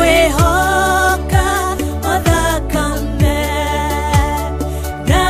Ningwihoka o thakame na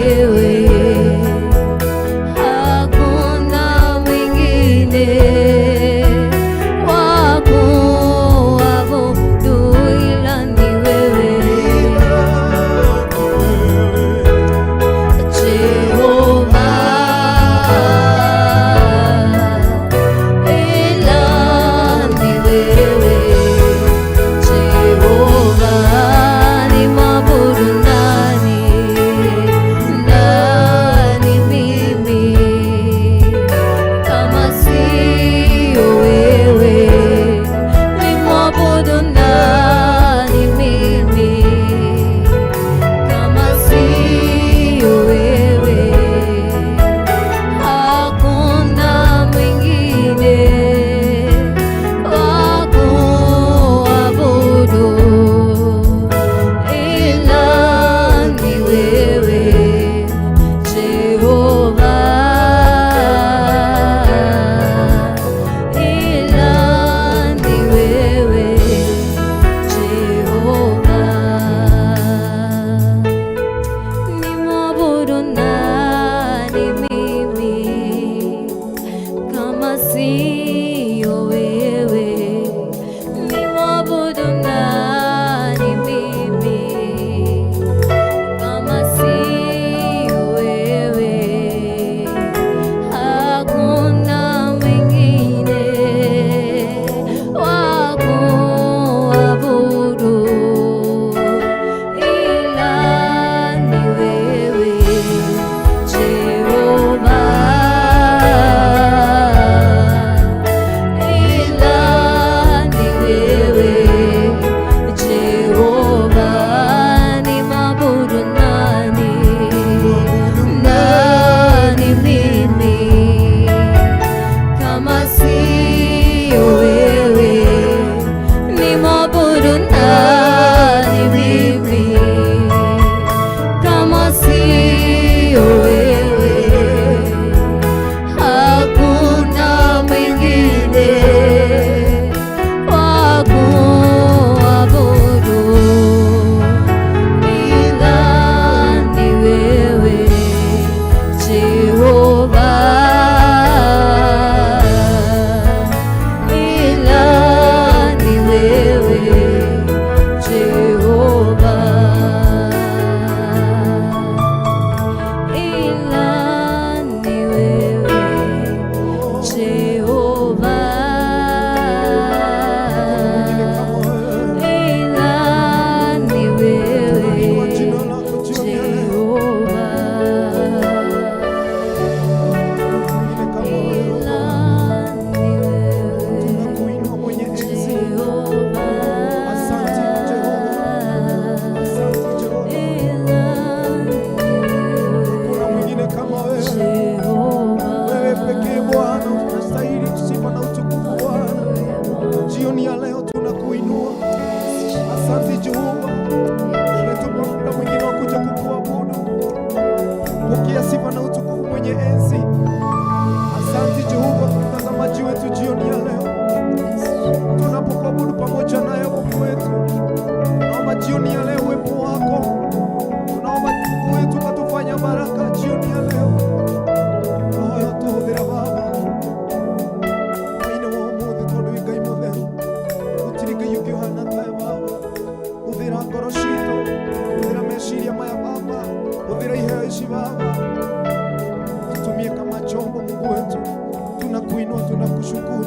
wewe jioni ya leo. Roho yote hũthĩra Baba thĩinĩ wa ũmũthĩ, tondũ wĩ Ngai mũtheru, gũtirĩ Ngai ũngĩ ũhana tawe Baba. Hũthĩra ngoro citũ, hũthĩra meciria maya Baba, hũthĩra iheo ici Baba, tutumie kama chombo. Mungu wetu, tunakuinua, tunakushukuru.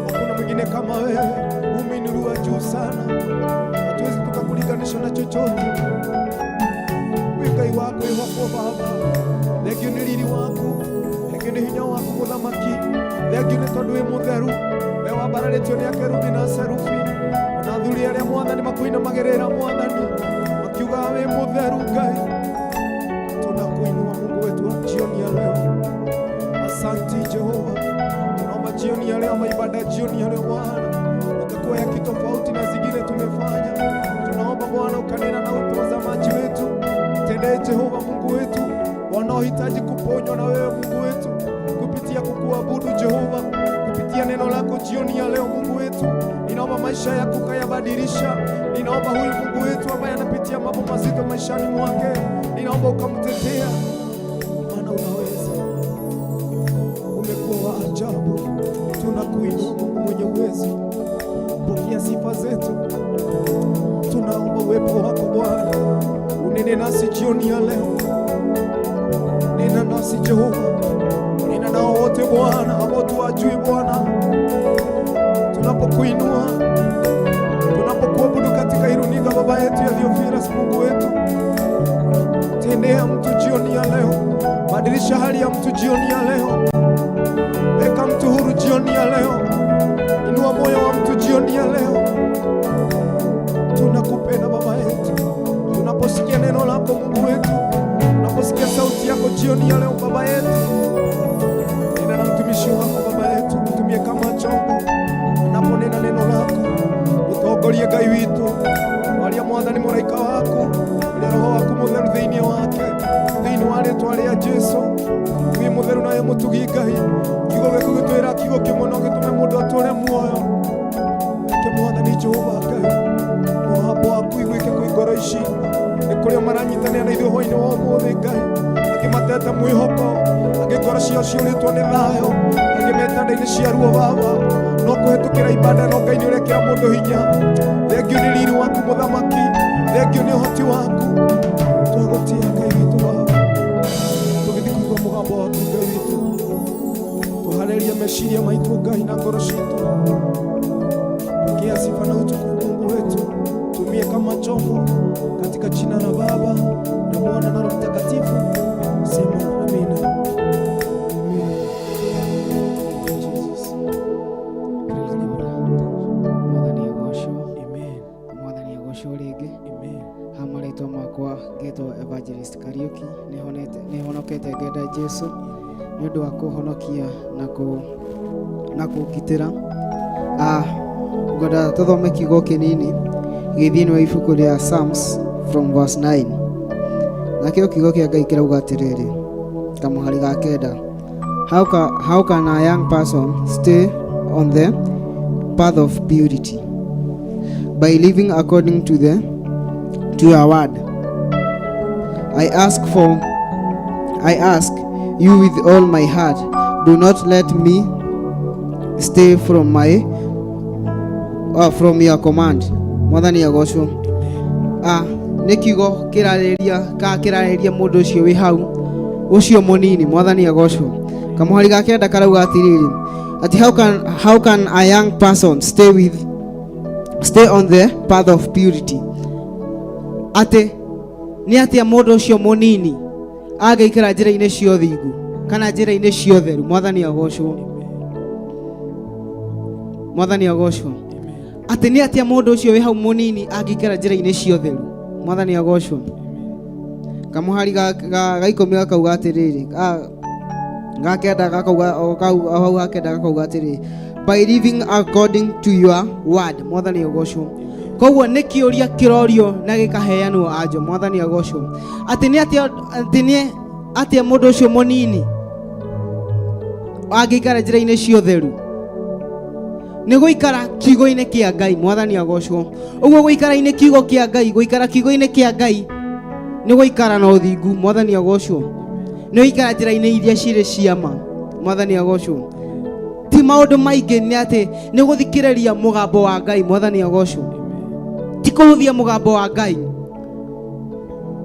Hakuna mwingine kama wewe, umeinuliwa juu sana, hatuwezi tukakulinganisha na chochote. Ngai wako wako Baba, thengio nĩ riri waku, thengio nĩ hinya waku Mũthamaki, thengio nĩ tondũ wĩ mũtheru, we wambararĩtio nĩ akerubi na serufi, ona athuri arĩa Mwathani makũinamagĩrĩra Mwathani makiugaga wĩ mũtheru Ngai. Tunakuinua Mungu wetu jioni ya leo. Asante Jehova, tunaomba jioni ya leo, maibada jioni ya leo Bwana ikakuwa ya kitofauti na zingine tumefanya. Tunaomba Bwana ukanena na watazamaji wetu, tendee Jehova Mungu wetu wanaohitaji kuponywa na wewe Mungu wetu, kupitia kukuabudu Jehova, kupitia neno lako jioni ya leo Mungu wetu. Ninaomba maisha yako kayabadilisha. Ninaomba huyu Mungu wetu ambaye anapitia mambo mazito maishani mwake, ninaomba ukamtetea, maana unaweza. Umekuwa wa ajabu. Tunakuinua Mungu mwenye uwezo, pokea sifa zetu. Tunaomba uwepo wako Bwana unene nasi jioni ya leo. Nena nasi Jehova, nena nao wote Bwana ambao tuwajui Bwana. Tunapokuinua, tunapokuabudu katika iruninga Baba yetu ya Theophilus Mungu wetu, tendea mtu jioni ya leo, badilisha hali ya mtu jioni ya leo, weka mtu huru jioni ya leo, inua moyo wa mtu jioni ya leo. Tunakupenda Baba yetu, tunaposikia neno lako Mungu wetu, tunaposikia sauti yako jioni ya leo Baba yetu, nena na mtumishi wako Baba yetu, mtumie kama chombo, anaponena neno lako, utongorie Ngai witu, waria Mwathani mũraika wako, ũrĩa Roho waku mũtheru thĩinĩ wake, thĩinĩ wa rĩĩtwa rĩa Jesũ. Wĩ mũtheru nawe mũtugi Ngai, kiugo gĩkĩ gĩtwĩra kiugo kĩmwe no gĩtũme mũndũ atũũre muoyo. Reke Mwathani Jehova Ngai, mũgambo waku iguĩke kwĩ ngoro ici, nĩ kũrĩa maranyitanĩra na ithuĩ hwaĩ-inĩ wa ũmũthĩ Ngai, angĩ matete mwĩhoko, angĩ ngoro ciao ciũrĩtwo nĩ thayũ, angĩ meta nda-inĩ cia ruo Baba, no kũhetũkĩra ibada no Ngai nĩũrekĩra mũndũ hinya. Thengio nĩ riri waku Mũthamaki, thengio nĩ ũhoti waku. Twagũtia Ngai witũ Baba, tũgĩthiĩ kũigua mũgambo waku Ngai witũ, tũharĩrie meciria maitũ Ngai na ngoro citũ. Pokea sifa na utukufu Mungu wetu, tumie kama chombo, katika jina la Baba na Mwana na Roho Mtakatifu, sema amina. Geto Evangelist Kariuki ni honokete ngenda Jesu ni undu wa kuhonokia na kugitira. Ngoda tuthome kiugo kinini githiini wa ibuku ria Psalms from verse 9. Nakio kiugo kia Ngai kirauga atiriri, kamuhari ga kenda, how can a young person stay on the path of purity? By living according to your word. I ask you with all my heart, do not let me stay from your command. Mwathani agocwo. Nĩ kiugo kĩrarĩria mũndũ ũcio wĩ hau, ũcio mũnini. Mwathani agocwo. Kamuhari ga kenda karauga atiriri, ati how can a young person stay on the path of purity? Ati ni atia mũndũ ũcio mũnini agĩikara njĩra-inĩ cia ũthingu kana njĩra-inĩ cia ũtheru. Mwathani agocwo. Mwathani agocwo. Ati ni atia mũndũ ũcio wĩ hau mũnini agĩikara njĩra-inĩ cia ũtheru. Mwathani agocwo. Kamuhari ga ikũmi gakauga atiriri, gakenda gakauga atiriri, by living according to your word. Mwathani agocwo. Koguo nĩ kĩũria kĩrorio na gĩkaheanwo anjo. Mwathani agocwo. Atĩ nĩ atia mũndũ ũcio mũnini angĩikara njĩra-inĩ cia ũtheru, nĩ gũikara kiugo-inĩ kĩa Ngai. Mwathani agocwo. Ũguo gũikara-inĩ kiugo kĩa Ngai, gũikara kiugo-inĩ kĩa Ngai nĩ gũikara na ũthingu. Mwathani agocwo. nĩ ũikara njĩra-inĩ iria cirĩ cia ma. Mwathani agocwo. Ti maũndũ maingĩ nĩ atĩ nĩ gũthikĩrĩria mũgambo wa Ngai. Mwathani agocwo. Ti kũhũthia mũgambo wa Ngai,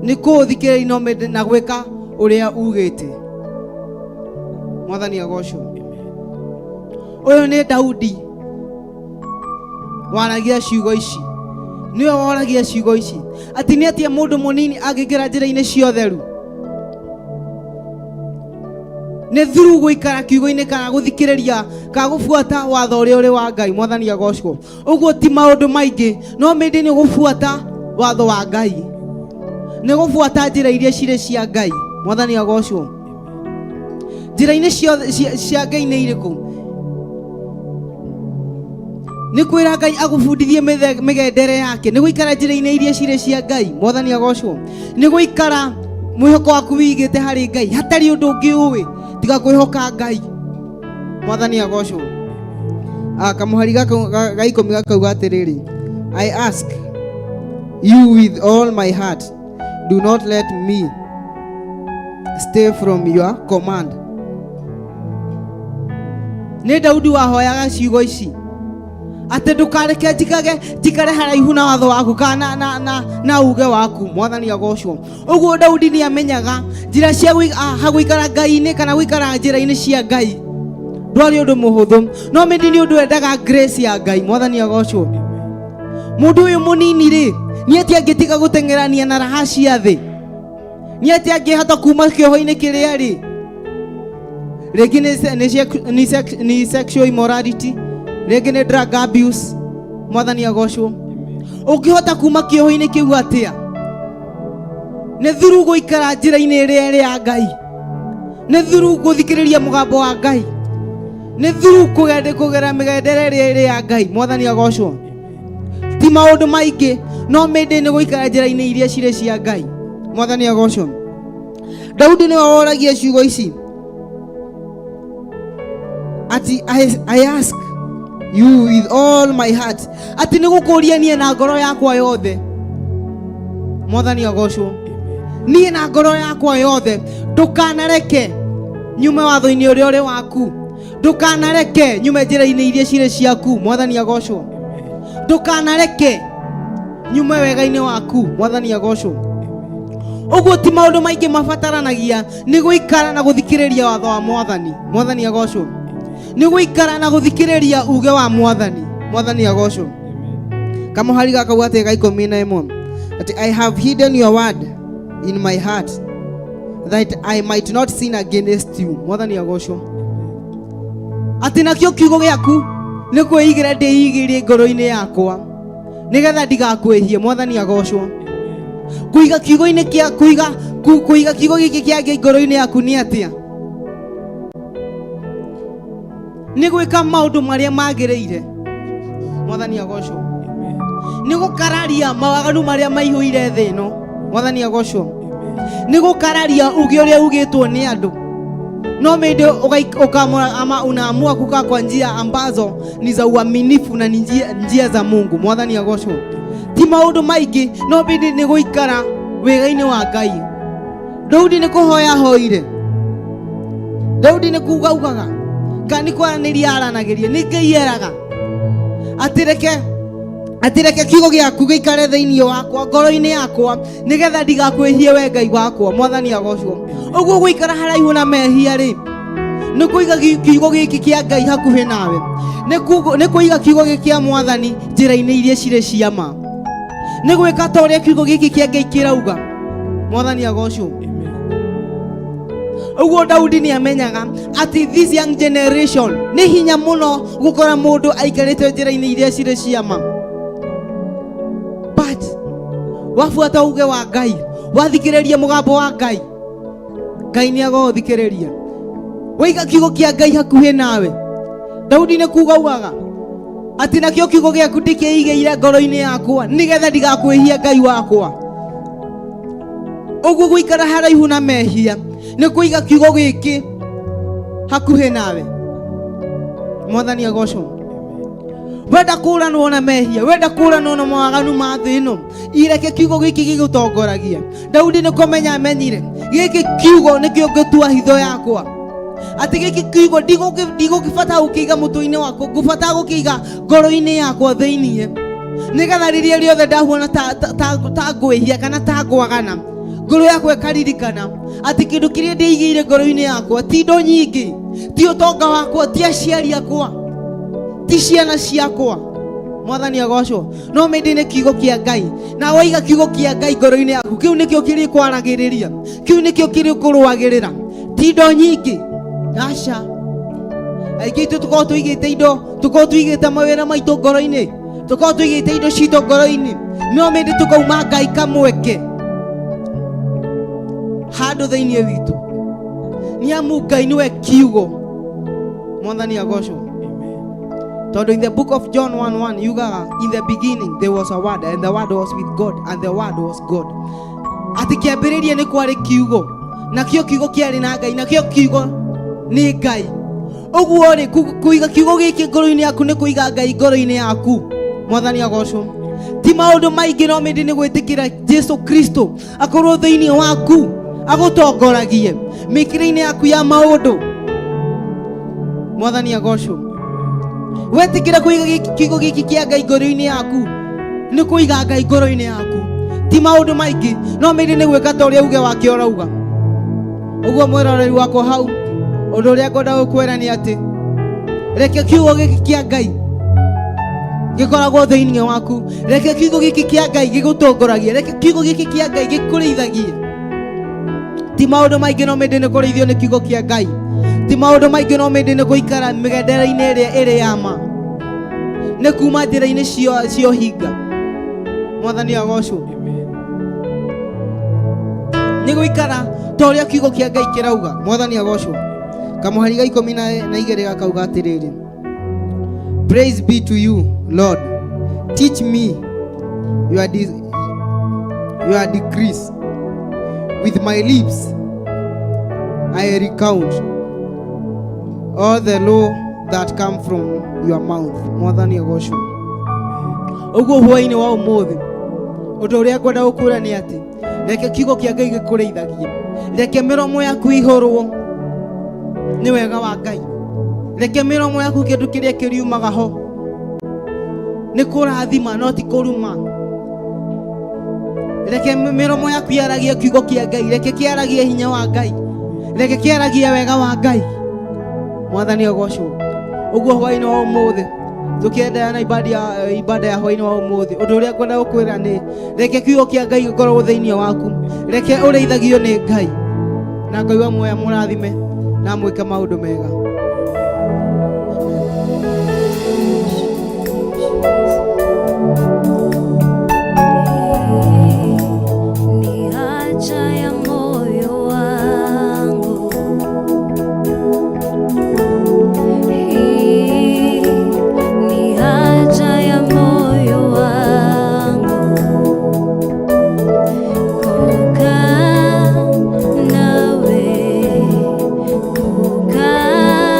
nĩ kũũthikĩrĩria na gwĩka ũrĩa ugĩte. Mwathani agocwo. Ũyũ nĩ Daudi waragia ciugo ici, nĩwe waragia ciugo ici atĩ nĩ atĩa mũndũ mũnini angĩingĩra njĩra-inĩ cia ũtheru. Nĩ through gũikara kiugo-inĩ kana gũthikĩrĩria kana gũbuata watho ũrĩa ũrĩ wa Ngai. Mwathani agocwo. Ũguo ti maũndũ maingĩ, no mĩndĩ nĩ gũbuata watho wa Ngai, nĩ gũbuata njĩra iria cirĩ cia Ngai. Mwathani agocwo. Njĩra-inĩ cia Ngai nĩ irĩkũ? Nĩ kwĩra Ngai agũbundithie mĩgendere yake, nĩ gũikara njĩra-inĩ iria cirĩ cia Ngai. Mwathani agocwo. Nĩ gũikara mwĩhoko waku wĩigĩte harĩ Ngai, hatarĩ ũndũ ũngĩ ũĩ tiga kwĩhoka Ngai. Mwathani agocwo. Kamũhari ga 10 gakauga atĩrĩrĩ, I ask you with all my heart, do not let me stay from your command. Nĩ Daudi wahoyaga ciugo ici atĩ ndũkareke njikare haraihu na watho waku kana na uge waku. Mwathani agocwo. Ũguo Daudi nĩ amenyaga njĩra cia gũikara Ngai-inĩ kana gũikara njĩra-inĩ cia Ngai ndwarĩ ũndũ mũhũthũ, no mĩndĩ nĩ ũndũ wendaga grace ya Ngai. Mwathani agocwo. Mũndũ ũyũ mũnini rĩ, nĩ atĩa angĩtiga gũteng'erania na raha cia thĩ? Nĩ atĩa angĩhota kuma kĩoho-inĩ kĩrĩa rĩ? Rĩngĩ nĩ sexual immorality, rĩngĩ nĩ drug abuse. Mwathani agocwo. Ũngĩhota kuma kĩoho-inĩ kĩu atĩa? Nĩ through gũikara njĩra-inĩ ĩrĩa ĩrĩ ya Ngai, nĩ through gũthikĩrĩria mũgambo wa Ngai, nĩ through kũgera mĩgendere ĩrĩa ĩrĩ ya Ngai. Mwathani agocwo. Ti maũndũ maingĩ, no mĩndĩ nĩ gũikara njĩra-inĩ iria cirĩ cia Ngai. Mwathani agocwo. Daudi nĩwe woragia ciugo ici ati I ask you with all my heart, ati nĩ gũkũria niĩ na ngoro yakwa yothe. Mwathani agocwo. Niĩ na ngoro yakwa yothe, ndũkanareke nyume watho-inĩ ũrĩa ũrĩ waku, ndũkanareke nyume njĩra-inĩ iria cirĩ ciaku. Mwathani agocwo. Ndũkanareke nyume wega-inĩ waku. Mwathani agocwo. Ũguo ti maũndũ maingĩ mabataranagia, nĩ gũikara na gũthikĩrĩria watho wa Mwathani. Mwathani agocwo. Nĩ gũikara na gũthikĩrĩria uge wa Mwathani. Mwathani agocwo. Kamũhari gakauga atĩ 11 ati I have hidden your word in my heart that I might not sin against you. Mwathani agocwo. Ati nakĩo kiugo gĩaku nĩ kwĩigĩra ndĩigĩrie ngoro-inĩ yakwa nĩgetha ndigakwĩhie. Mwathani agocwo. Kũiga kiugo-inĩ kĩa kũiga kiugo gĩkĩ kĩa Ngai ngoro-inĩ yaku nĩ atĩa? Nĩ gwĩka maũndũ marĩa magĩrĩire. Mwathani agocwo. Nĩ gũkararia mawaganu marĩa maihũire thĩ ĩno. Mwathani agocwo. Nĩ gũkararia uge ũrĩa ugĩtwo nĩ andũ, no mĩndĩ ukaamua ama unaamua kukaa kwa njia ambazo ni za uaminifu na njia za Mungu. Mwathani agocwo. Ti maũndũ maingĩ, no mĩndĩ nĩ gũikara wega-inĩ wa Ngai. Daudi nĩ kũhoya hoire. Daudi nĩ kuuga ugaga kana nĩ kwaranĩria aranagĩria. Nĩ Ngai eraga atireke kiugo gĩaku gĩikare thĩinĩ wakwa, ngoro-inĩ yakwa, nĩgetha ndigakwĩhie we Ngai wakwa. Mwathani agocwo. Ũguo gũikara haraihu na mehia rĩ, nĩ kũiga kiugo gĩkĩ kĩa Ngai hakuhĩ nawe, nĩ kũiga kiugo gĩkĩ kĩa Mwathani njĩra-inĩ iria cirĩ cia ma, nĩ gwĩka ta ũrĩa kiugo gĩkĩ kĩa Ngai kĩrauga. Mwathani agocwo. Ũguo Daudi nĩ amenyaga ati this young generation nĩ hinya mũno gũkora mũndũ aikarĩte njĩra-inĩ iria cirĩ cia ma. But wabuata uge wa Ngai, wathikĩrĩria mũgambo wa Ngai, Ngai nĩ agũthikĩrĩria. Waiga kiugo kĩa Ngai hakuhĩ nawe. Daudi nĩ kuuga ugaga ati nakĩo kiugo gĩaku ndĩkĩigĩire ngoro-inĩ yakwa nĩgetha ndigakwĩhia Ngai wakwa. Ũguo gũikara haraihu na mehia nĩ kũiga kiugo gĩkĩ hakuhĩ nawe. Mwathani agocwo. Wenda kũranwo na mehia, wenda kũranwo na mawaganu ma thĩ ĩno, ireke kiugo gĩkĩ gĩgũtongoragia. Daudi nĩ kũmenya amenyire giki kiugo nikio ngitua hitho yakwa ati giki kiugo ndigukibata gukiiga mutu-ini wakwa ngubata gukiiga ngoro-ini yakwa thiini nigetha riria riothe ndahuona ta ngwihia kana ta ngwagana ngoro yakwa ikaririkana ati kindu kiria ndiigire ngoro-ini yakwa ti indo nyingi, ti utonga wakwa, ti aciari akwa, ti ciana ciakwa. Mwathani agocwo. No mendine kiugo kia Ngai na waiga kiugo kia Ngai ngoro-ini yaku, kiu nikio kiri kwaragiriria, kiu nikio kiri kurwagirira, ti indo nyingi. Aca aingĩ itũ tukorwo tuigĩte indo, tukorwo tuigĩte mawĩra maitũ ngoro-inĩ, tukorwo tuigĩte indo citũ ngoro-inĩ, no mĩndĩ tukauma Ngai kamweke handũ thĩinĩ witũ, nĩ amu Ngai nĩwe kiugo. Mwathani agocwo. Tondũ in the book of John 1:1 yugaga, in the beginning there was a word and the word was with God and the word was God. Ati kĩambĩrĩria nĩ kwarĩ kiugo, nakĩo kiugo kĩarĩ na Ngai, nakĩo kiugo nĩ Ngai. Ũguo rĩ, kũiga kiugo gĩkĩ ngoro-inĩ yaku nĩ kũiga Ngai ngoro-inĩ yaku. Mwathani agocwo. Ti maũndũ maingĩ, no mĩndĩ nĩ gwĩtĩkĩra Jesu Kristo akorwo thĩinĩ waku agũtongoragie mĩkĩre-inĩ yaku ya maũndũ. Mwathani agocwo. Wetĩkĩra kũiga kiugo gĩkĩ kĩa Ngai ngoro-inĩ yaku nĩ kũiga Ngai ngoro-inĩ yaku. Ti maũndũ maingĩ, no mĩndĩ nĩ gwĩka ta ũrĩa uge wake ũrauga. Ũguo mwĩroreri wakwa hau, ũndũ ũrĩa ngwenda gũkwĩra nĩ atĩ reke kiugo gĩkĩ kĩa Ngai gĩkoragwo thĩinĩ waku. Reke kiugo gĩkĩ kĩa Ngai gĩgũtongoragie. Reke kiugo gĩkĩ kĩa Ngai gĩkũrĩithagie. Ti maũndũ maingĩ, no mĩndĩ nĩ kũrĩithio nĩ kiugo kĩa Ngai. Ti maũndũ maingĩ, no mĩndĩ nĩ gũikara mĩgendere-inĩ ĩrĩa ĩrĩ ya ma, nĩ kuma njĩra-inĩ cio hinga. Mwathani agocwo. Nĩ gũikara ta ũrĩa kiugo kĩa Ngai kĩrauga. Mwathani agocwo. Kamuhari ga 12 gakauga atĩrĩrĩ, praise be to you Lord, teach me your decrees, with my lips I recount all the law that come from your mouth. Mwathani agocwo. Ũguo hwaĩ-inĩ wa ũmũthĩ, ũndũ ũrĩa ngwenda gũkwĩra nĩ atĩ reke kiugo kĩa Ngai gĩkũrĩithagie. Reke mĩromo yaku ihũrwo nĩ wega wa Ngai. Reke mĩromo yaku kĩndũ kĩrĩa kĩriumaga ho nĩ kũrathima, no ti kũruma. Reke mĩromo yaku yaragie kiugo kĩa Ngai. Reke kĩaragie hinya wa Ngai. Reke kĩaragie wega wa Ngai. Mwathani agocwo. Ũguo hwaĩ-inĩ wa ũmũthĩ tũkĩenderea na ibada ya hwaĩ-inĩ wa ũmũthĩ, ũndũ ũrĩa ngwenda gũkwĩra nĩ reke kiugo kĩa Ngai gĩkorwo thĩinĩ waku. Reke ũrĩithagio nĩ Ngai, na Ngai wa muoyo mũrathime na mwĩke maũndũ mega. Kukaa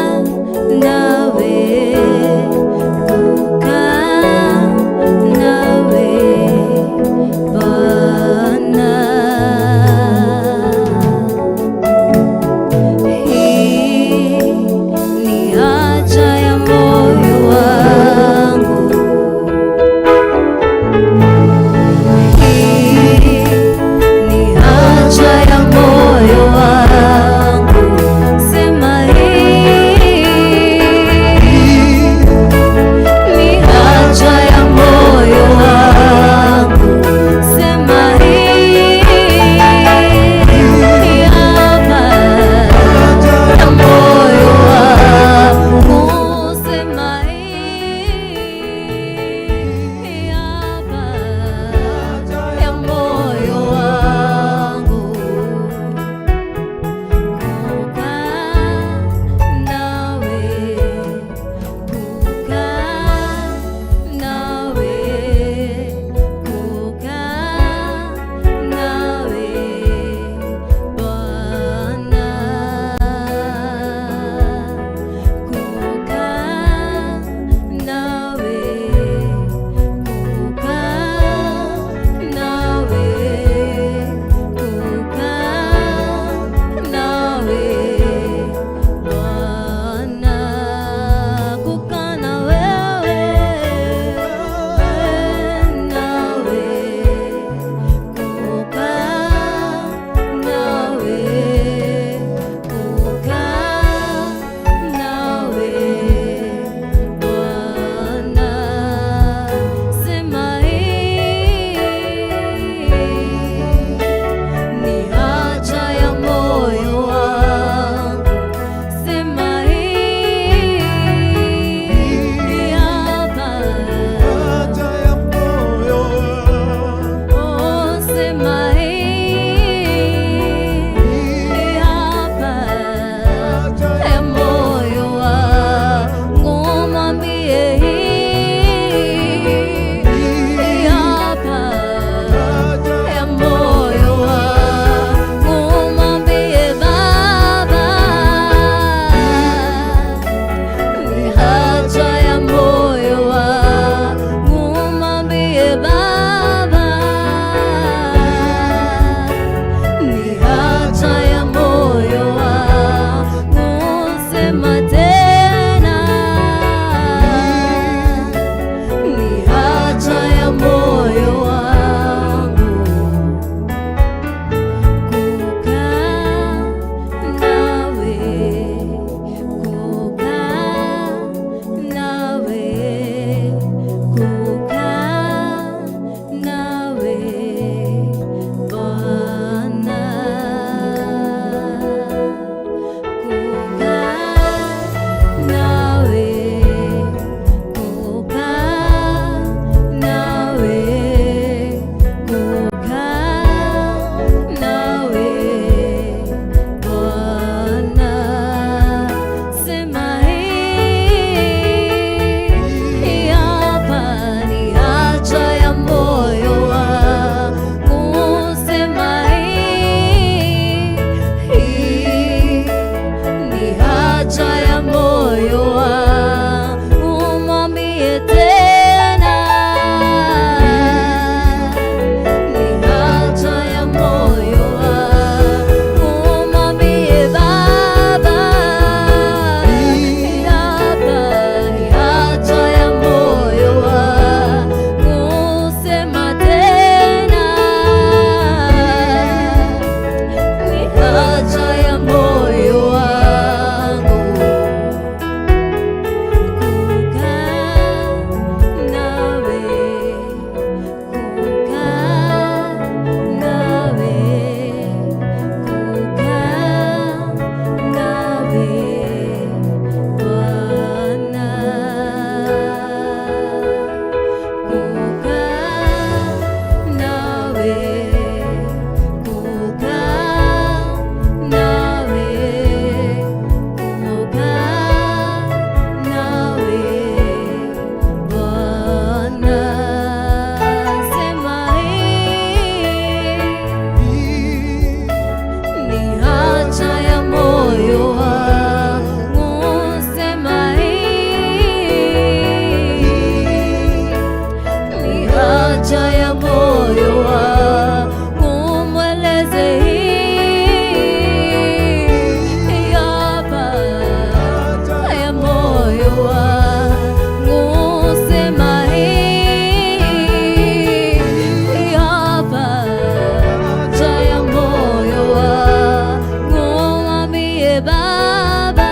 nawe Baba,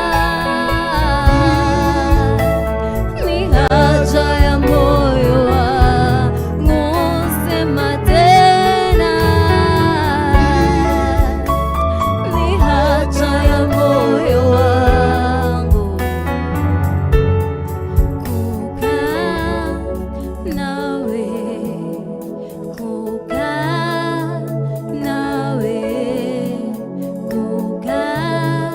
ni haja ya moyo wangu, sema tena, ni haja ya moyo wangu kukaa nawe, kukaa nawe, kukaa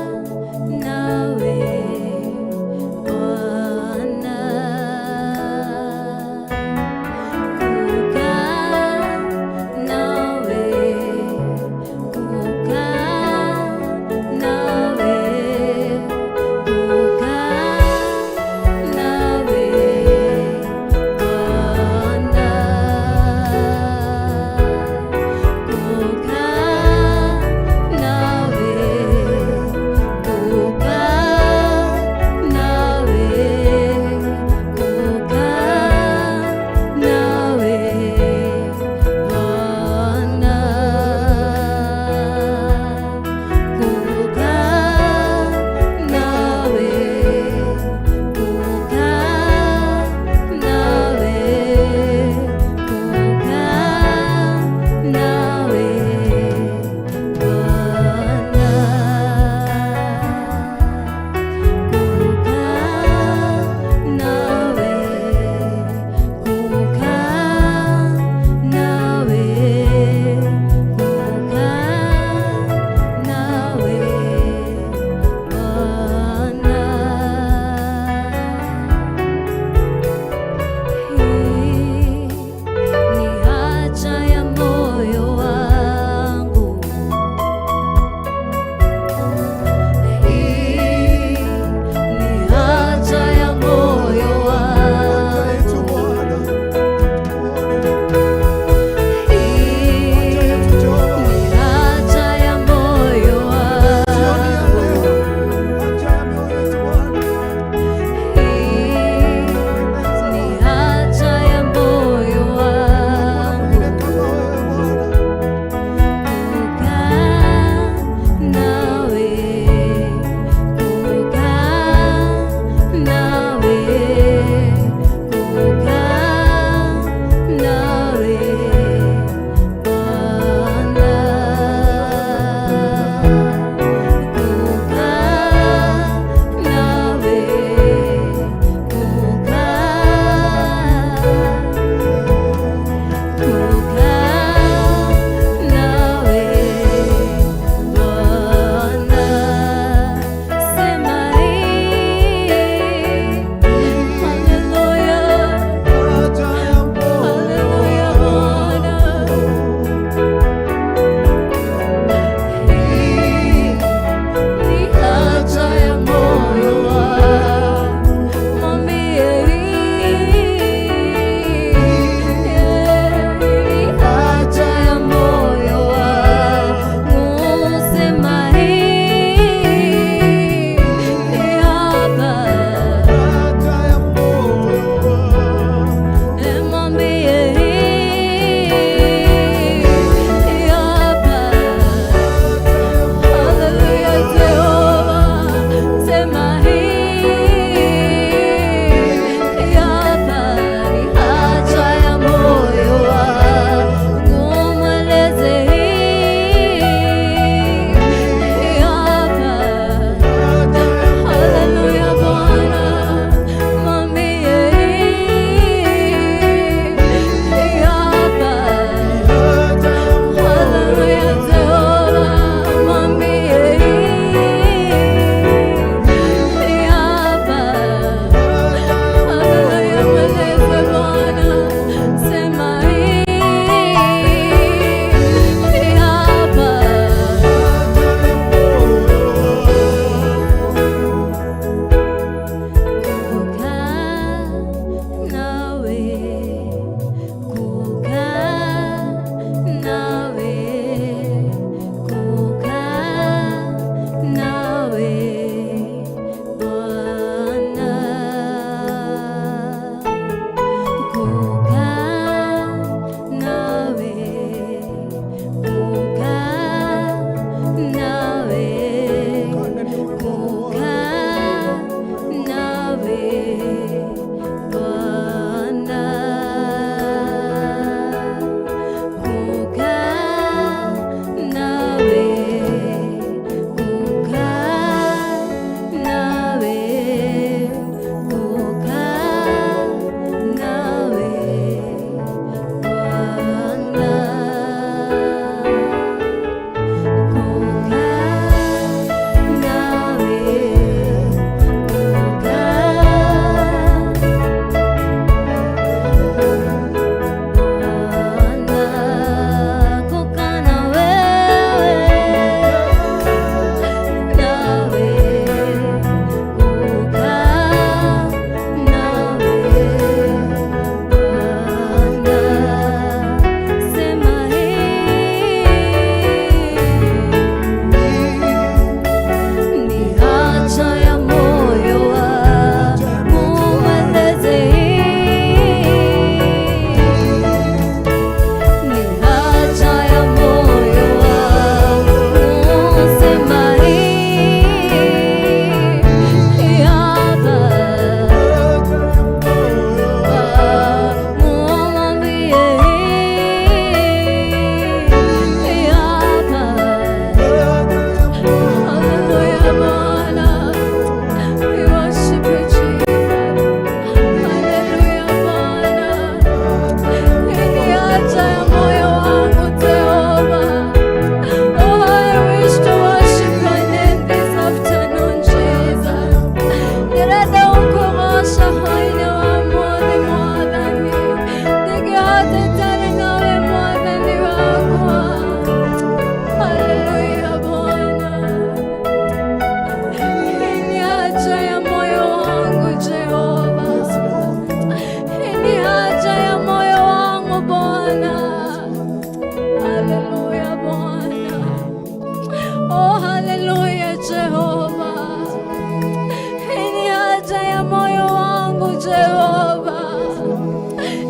Jehova.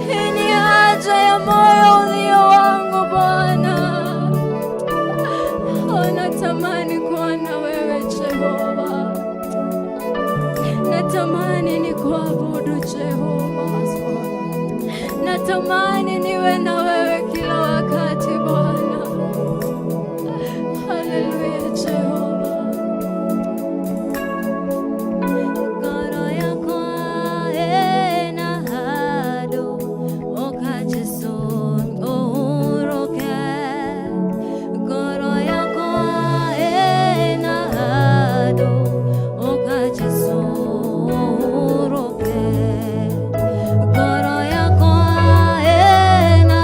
Hii ni haja ya moyo ulio wangu Bwana. Natamani kuwa na wewe Jehova. Natamani ni kuabudu Jehova. Natamani niwe na wewe kila wakati Bwana. Haleluya Jehova. Ngoro yako ena hado okajeso uhuroke. Ngoro yako ena hado okajeso uhuroke. Ngoro yako ena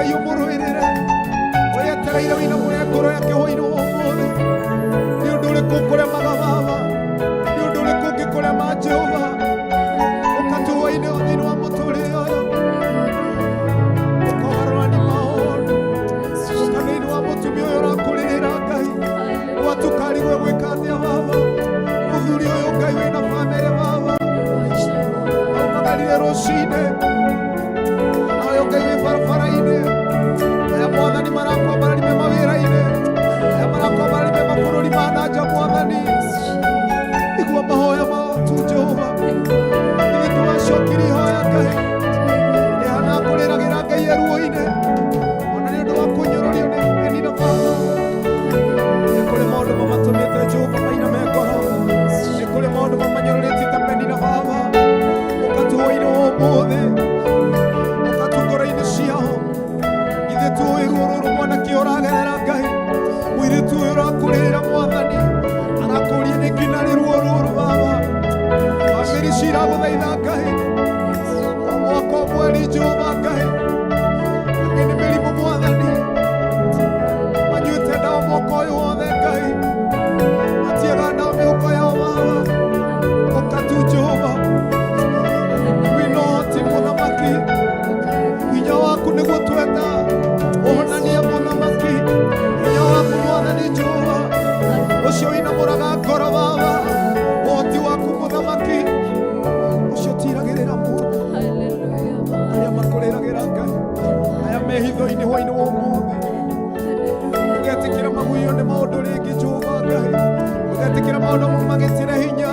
Ngai umuruirire weyetereire wina mwekoro yake hoino omothe ni undu uriku kuremaga Baba ni undu uriku ungikurema Jehova ukatuhoine thiini wa muturire uyu ukagarurani maundu ukaniini wa mutumia uyu urakuririra Ngai watukariwe gwika atia Baba muthuri uyu Ngai wina family Baba aumagarire rucine nayo Ngai wi barabara-ini aya Mwathani marakwa mararime mawira-ini aya marakwa mararime mabũrũri ma nanja Mwathani igua mahoya matu Jehova ithuĩ tũracokirie ihoya Ngai rĩhana kũrĩragĩra Ngai eruo-inĩ ona nĩ ũndũ wa kũnyũrũrio nĩ thĩĩni na Baba nĩ kũrĩ maũndũ mamatũmĩte Jehova mainame ngoro nĩ kũrĩ maũndũ mamanyũrũrĩtie ta Beni na Baba ũkatũhoire ũmũthĩ ũkatungũra-inĩ ciao ithuĩ tũĩ ruo rũrũ mwanake ũragerera Ngai mũirĩtu ũyũ ũrakũrĩrĩra Mwathani arakũria nĩ nginya rĩ ruo rũrũ Baba bamĩrĩ ciragũthaitha Ngai o mwaka o mweri Jehova Ngai angĩ nĩ mĩrimũ Mwathani manyuĩte ndawa mwaka ũyũ wothe Ngai matiaga ndawa mĩhuko yao Baba ũkatu Jehova winoti mũthamaki hinya waku nĩguo twenda ũhonanie mũthamaki hinya waku Mwathani Jehova ũcio wĩinamũraga ngoro Baba ũhoti waku mũthamaki ũcio tiragĩrĩra mũndũ arĩa makũrĩragĩra Ngai aya me hitho-inĩ hwainĩ wa ũmũthĩ ũgetĩkĩra maguio nĩ maũndũ rĩngĩ Jehova Ngai ũgetĩkĩra maũndũ magĩtire hinya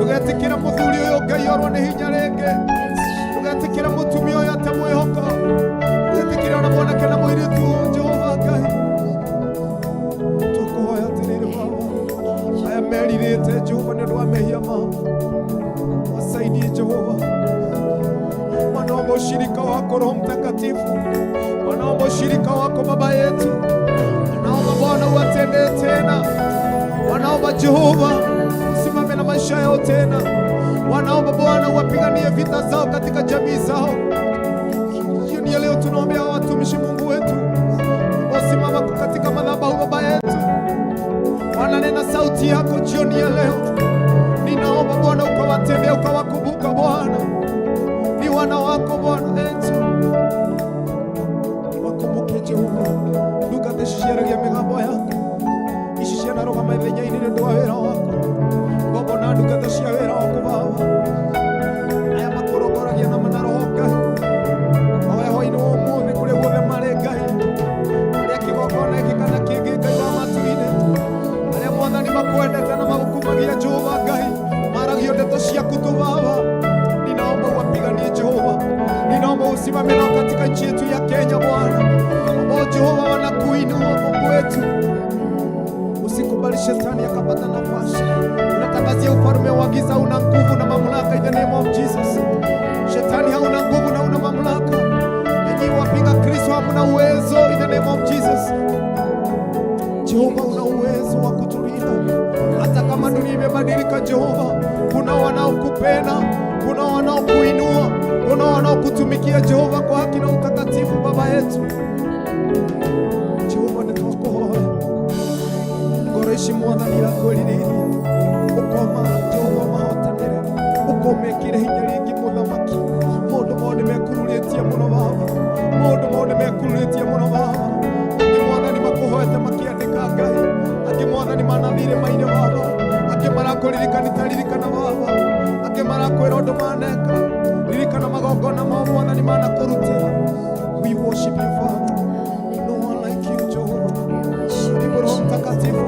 ũgetĩkĩra mũthuri ũyũ Ngai orwo nĩ hinya rĩngĩ ũgetĩkĩra mũtumia ũyũ ate mwĩhoko ũgetĩkĩra ona mwanake na mũirĩtu ũyũ Jehova Ngai tũkũhoya atĩrĩrĩ Baba aya merirĩte Jehova nĩ ũndũ wa mehia mao wasaidie Jehova wanaomba ushirika wako Roho Mtakatifu wanaomba ushirika wako Baba yetu wanaomba Bwana uwatendee tena wanaomba Jehova usimame na maisha yao tena wanaomba Bwana uwapiganie vita zao katika jamii zao. Jioni ya leo tunaombea watumishi Mungu wetu wasimama katika madhabahu Baba yetu wananena sauti yako jioni ya leo. Ninaomba Bwana ukawatendea ukawakumbuka Bwana ni wana wako Bwana yetu wakumbuke Jehova ndukatesheragia migambo yako ishishana roho maithenya-inĩ nĩ ũndũ wa wĩra wako ngombo na ndungata cia wĩra wako Baba aya makũrongoragia na manaroho Ngai oya hwainĩ wa ũmũthĩ kũrĩa guothe marĩ Ngai arĩa kĩgongona gĩkĩ kana kĩngĩ Ngai wa matu-inĩ arĩa Mwathani makwendete na magũkumagia Jehova Ngai maragio ndeto ciaku tu Baba ninaomba uwapiganie Jehova ninaomba usimame nao katika nchi yetu ya Kenya Bwana ambao Jehova wanakuinua Mungu wetu usikubali shetani akapata nafasi. Unatangazia ufalme wa giza una nguvu na mamlaka in the name of Jesus. Shetani hauna nguvu na una mamlaka. Yenyi wapinga Kristo hamna uwezo in the name of Jesus. Jehova una uwezo wa kutulinda. Hata kama dunia imebadilika Jehova, kuna wanaokupenda, kuna wanaokuinua, kuna wanaokutumikia Jehova kwa haki na utakatifu Baba yetu. Jehova nitukuhoya ici Mwathani irakwĩrĩrĩria ũkoma Jehova mahotanĩre ũkomekĩre hinya rĩngĩ mũthamaki maũndũ mao nĩ mekururĩtie mũno Baba maũndũ mao nĩ mekururĩtie mũno Baba angĩ Mwathani makũhoete makĩandĩka Ngai angĩ Mwathani manathire maine Baba angĩ marakũririkani taririkana Baba angĩ marakwĩra ũndũ maneka ririkana magongona mao Mwathani manakũrutĩra. We worship you Father, no one like you Jehovah. Karibu Roho Mtakatifu,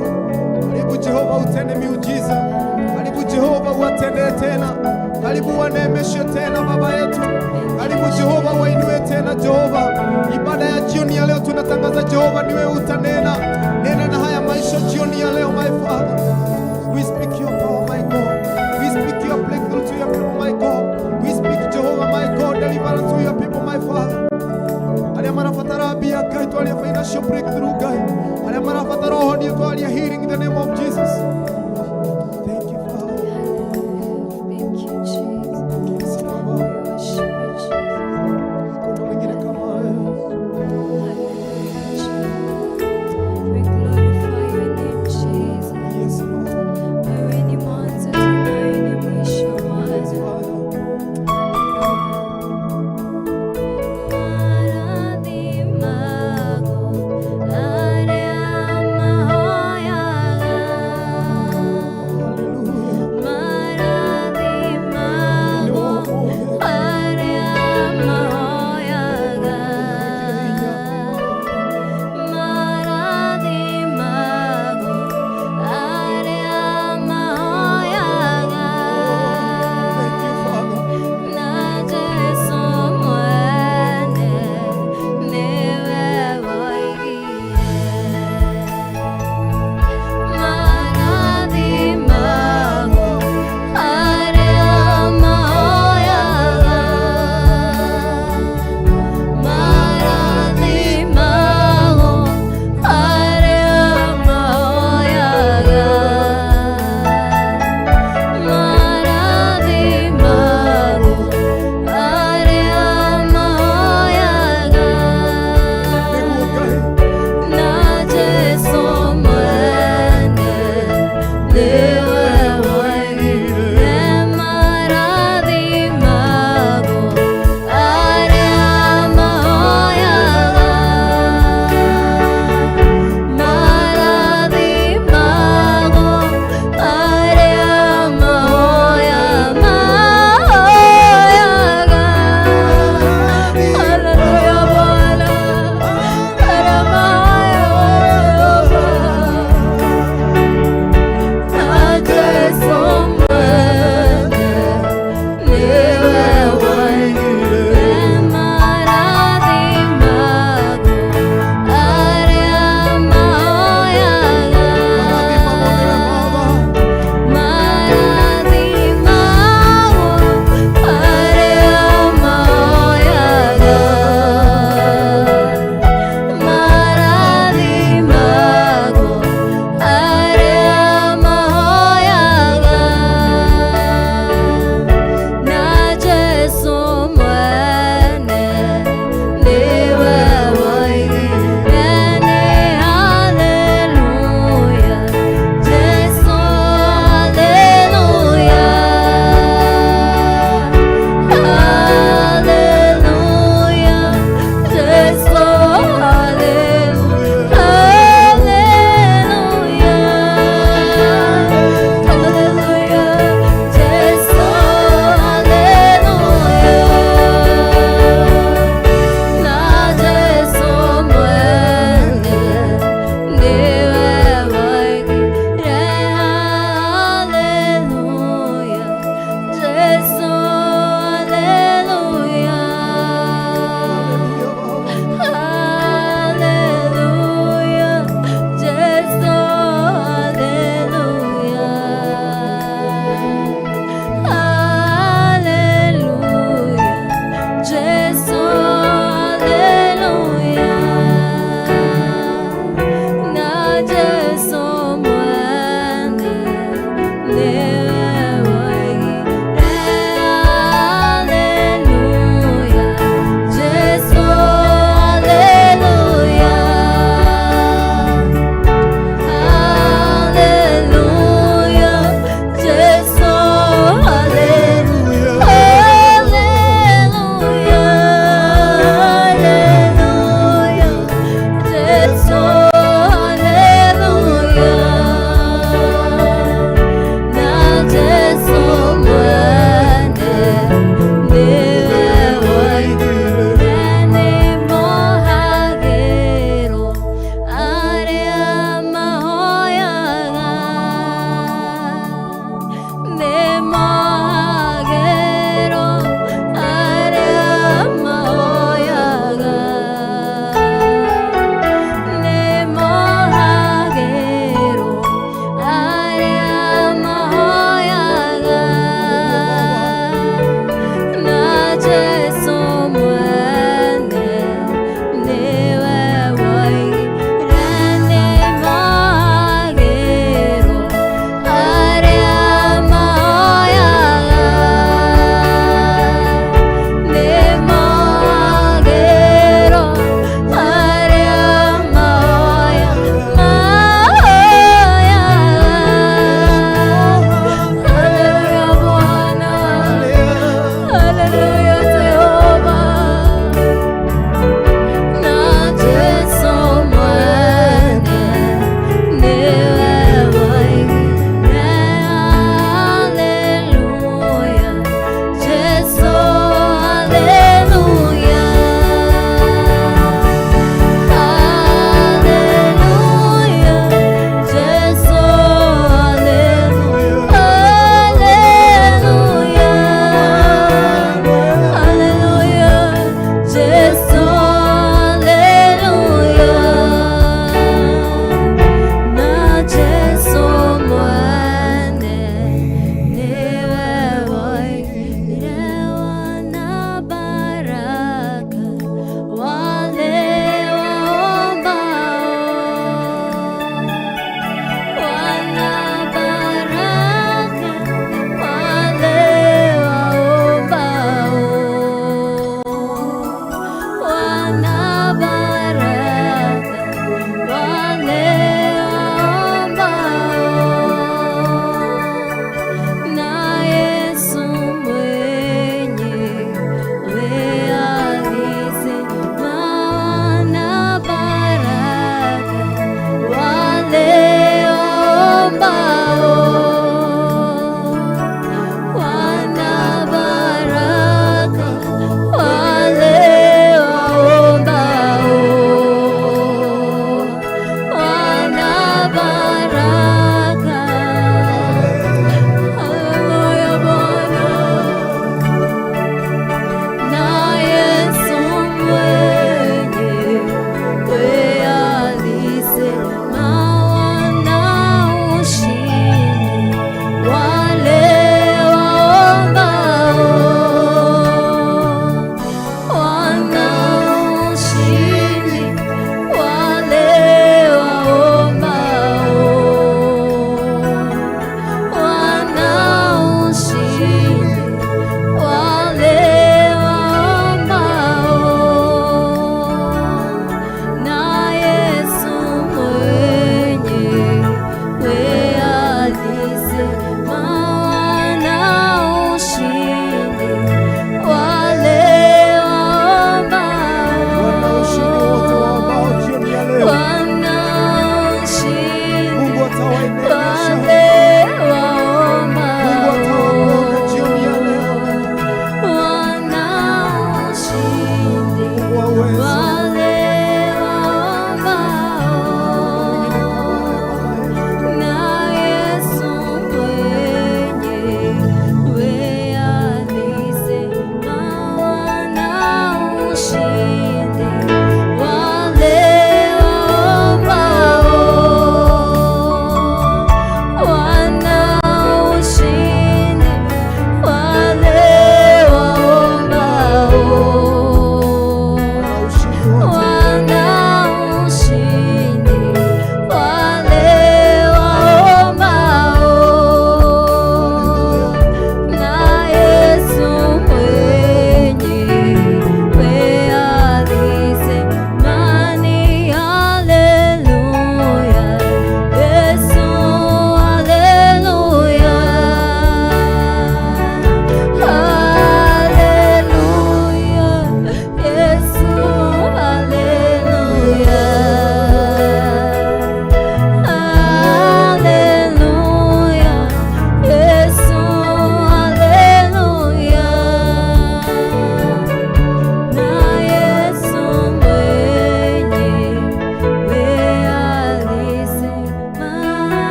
karibu Jehova utende miujiza, karibu Jehova uwatendee tena, karibu waneemeshe tena Baba yetu, karibu Jehova wainue tena Jehova. Ibada ya jioni ya leo tunatangaza Jehova niwe utanena, nena na haya maisha jioni ya leo my Father. We speak your power my God, we speak your breakthrough to your people my God, we speak Jehova my God deliverance to your people my Father. Alia marafatara bia Ngai twalia financial breakthrough Ngai alia marafatara honio twalia healing in the name of Jesus. Thank you Father, Thank you, Jesus. Baba. Worship you, Jesus. Hakuna mwingine kama wewe,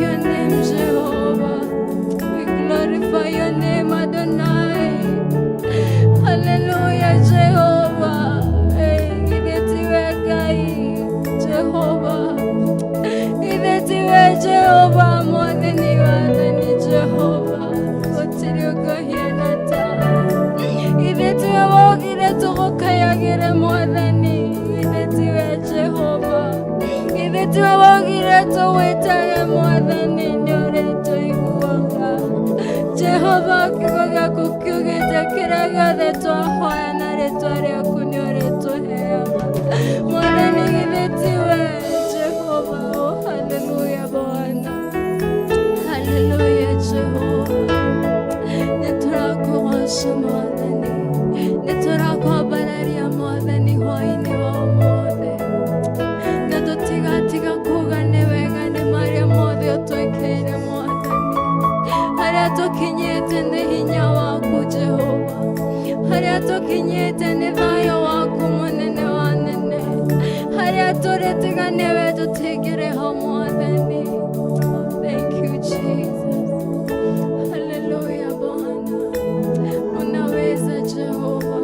your name, Jehovah. We glorify your name, Adonai. Hallelujah, Jehovah. Idetiwe Gai, Jehovah. Idetiwe Jehovah, Mwadhani wadhani Jehovah. Otiriuko hienata. Idetiwe wogire tukokayagire Mwadhani. Idetiwe Jehovah. Idetiwe wogire tuwitare Mwadhani nyore tuiguanga. Jehovah kigoga kukyugite kiraga detwa hoya na retwa ryaku nyore tuheaga. Mwadhani idetiwe Jehovah. Oh, hallelujah Bwana. Hallelujah Jehovah. Niturakuosha Mwadhani. Niturakwabararia Mwadhani hwaini wa mothe. Natutiga kugane wegane maria mothe otuikeire Mwadhani. Haria tukinyite ni hinya waku Jehova. Haria tukinyite ni thayo waku munene wa nene. Haria turitiganewe tutigireho Mwadhani. Thank you Jesus. Hallelujah Bwana. Unaweza Jehova.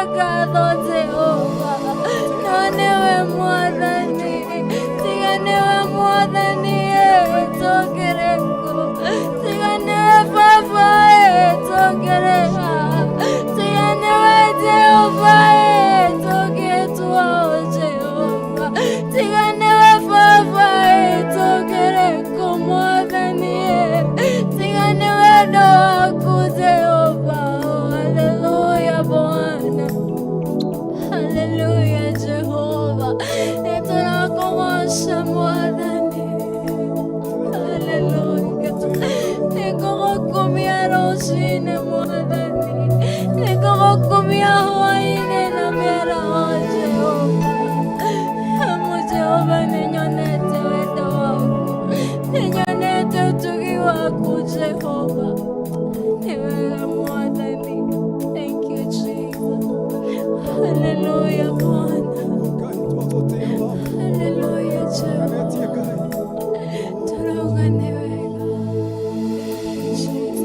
ngatho Jehova nonewe mwathani tiga niwe mwathani togereko tiga niwe baba togereka tiga niwe Jehova togetwa Jehova tiga niwe baba togereko mwathani tiga niwe doaku Jehova. Haleluya Bwana, haleluya Jehova, tunakuosha mwathani, haleluya, nikukumia rosine mwathani, nikukumia hwaine na mera Jehova, amu Jehova ninyonete wendo waku, ninyonete utugi waku Jehova, niwega mwathani. Thank you Jesus, haleluya Bwana, haleluya Jehova, turoga niwega Jesus.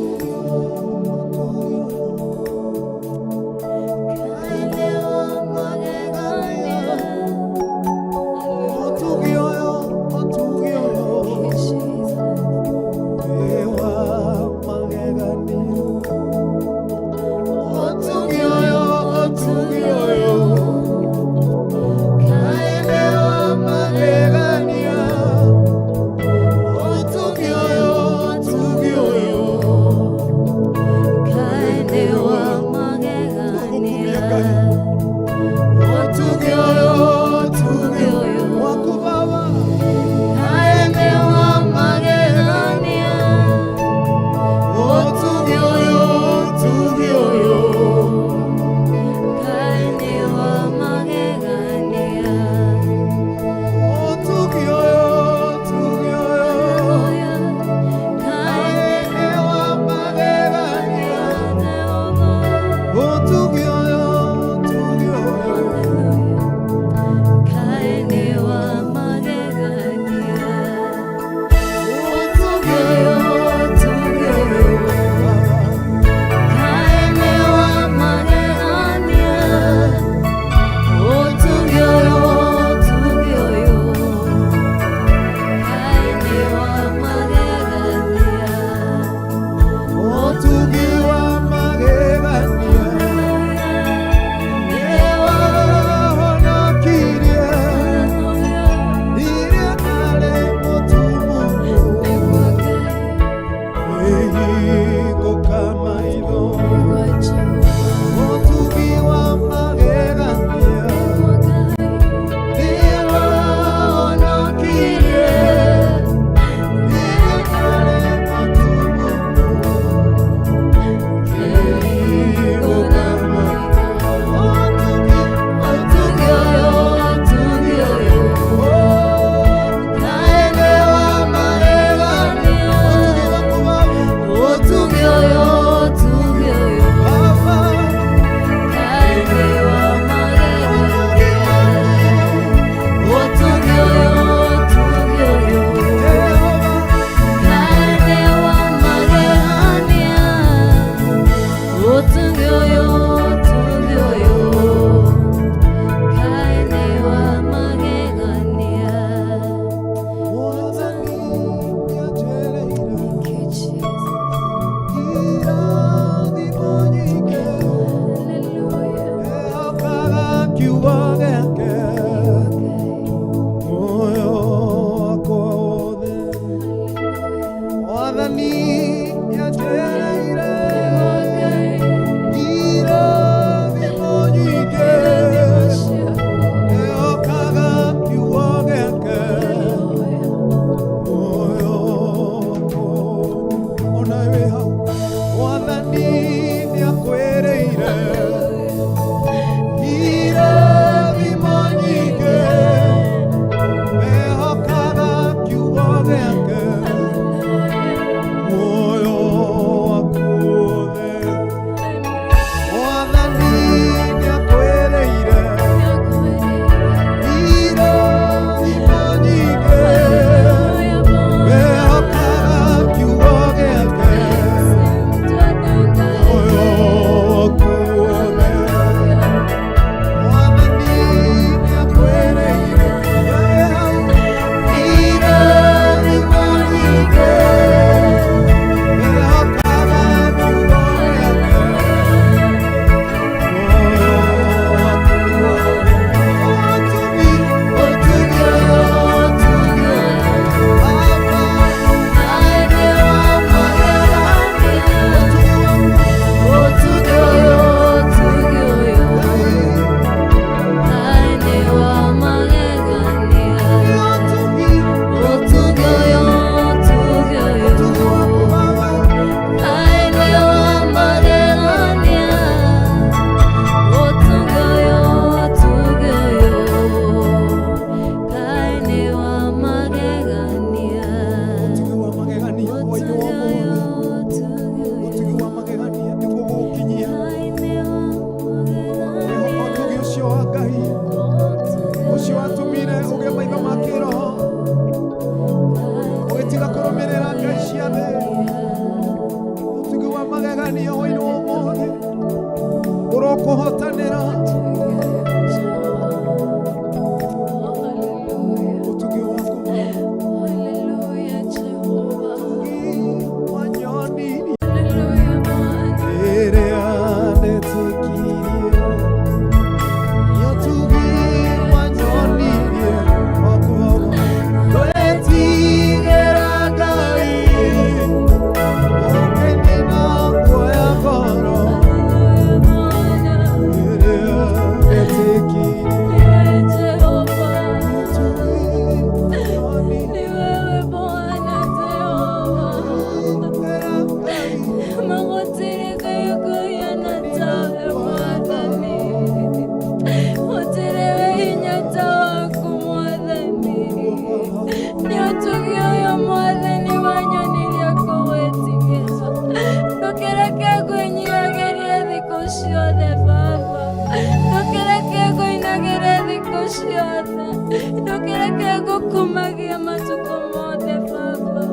ciothe ndukereke gukumagia matuko mothe Baba.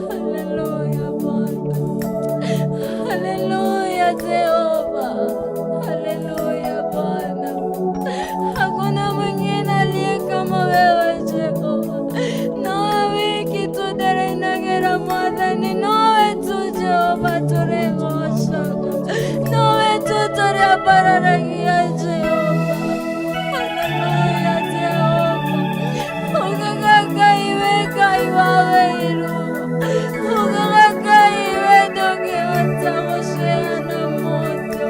Haleluya Bwana, haleluya Jehova, haleluya Bwana. Hakuna mwingine aliye kama wewe Jehova. Nawe wiki tuderenagera Mwathani, nawe tu Jehova turegocanga, nawe tu turebararagia Jehova. Haleluya Jehova. Ugaga Ngai we Ngai wa wairu, ugaga Ngai we ndũngĩhota gũceana moto.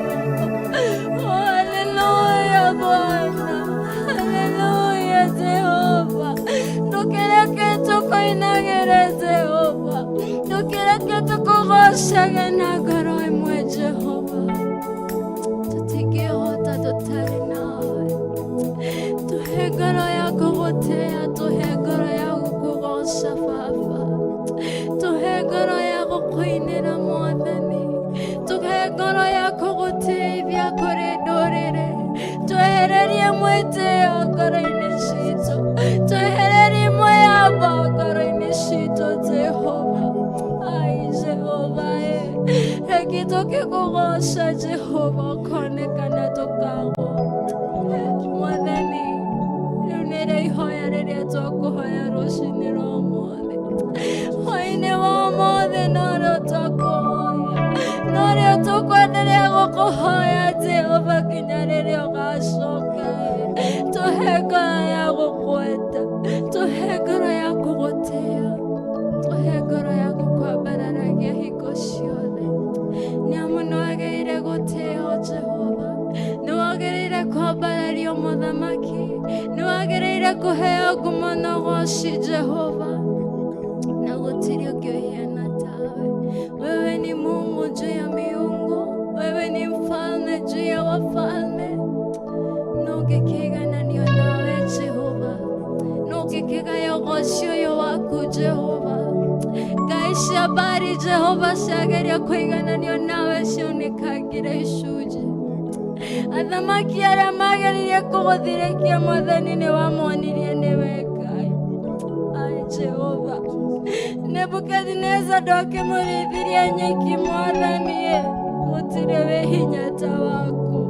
Haleluya Bwana, haleluya Jehova. Ndukereke tukoinagĩre Jehova, ndukereke tukũgocage na ngoro ĩmwe Jehova. Tutingĩhota tũtarĩ nawe. Tuhe ngoro ya kũgũtĩa, tuhe ngoro ya gũkũgoca Baba, tuhe ngoro ya gũkũinĩra Mwathani, tuhe ngoro ya kũgũteithia kũrĩ ndũrĩrĩ. Twehererie mwĩtĩo ngoro-inĩ citũ, twehererie mwĩyamba ngoro-inĩ citũ Jehova. Ai Jehova reke tũkĩkũgoca Jehova ũkonekana tũkagwo. Mwathani, rĩu nĩrĩo ihoya rĩrĩa twakũhoya rũcinĩ rwa ũmũthĩ. Hwaĩ-inĩ wa ũmũthĩ norĩo twakũhoya, norĩo tũkwenderea gũkũhoya Jehova nginya rĩrĩa ũgacoka. Tũhe ngoro ya gũkwenda, tũhe ngoro ya kũgũtĩa, tũhe ngoro ya gũkwambararagia hingo ciothe. Nĩamu nĩwagĩrĩire gũtĩo Jehova, nĩwagĩrĩire kwambarario Mũthamaki, nĩwagĩrĩire kũheo ngumo na ũgooci Jehova, na gũtirĩ ũngĩ ũhiana tawe. Wewe ni Mungu juu ya miungu, wewe ni mfalme juu ya wafalme. Nũngĩkĩgananio nawe Jehova, nũngĩkĩgaya ũgooci ũyũ waku Jehova. Ngai cia mbari Jehova ciageria kũigananio nawe ciunĩkangire icunjĩ. Athamaki arĩa mageririe kũgũthirĩkia Mwathani nĩwamonirie nĩwe Ngai. Ai Jehova, Nebukadneza ndokĩmũrĩithirie nyeki Mwathani, gũtirĩ wĩ hinya ta waku.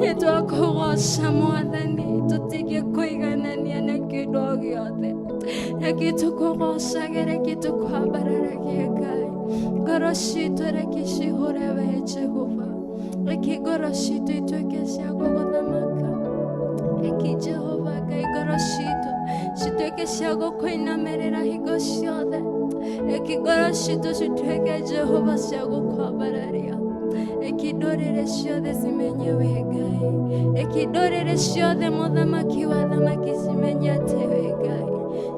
Nĩtwakũgoca Mwathani, tũtingĩkũiganania na kĩndũ o gĩothe. Reke tũkũgocage, reke tũkwambararagie Ngai. Ngoro citũ reke cihũre we Jehova, reke ngoro citũ ituĩke cia gũgũthamaka. Reke Jehova Ngai ngoro citũ cituĩke cia gũkũinamĩrĩra hingo ciothe. Reke ngoro citũ cituĩke Jehova cia gũkwambararia. Reke ndũrĩrĩ ciothe cimenye wĩ Ngai, reke ndũrĩrĩ ciothe Mũthamaki wa thamaki cimenye atĩ wĩ Ngai,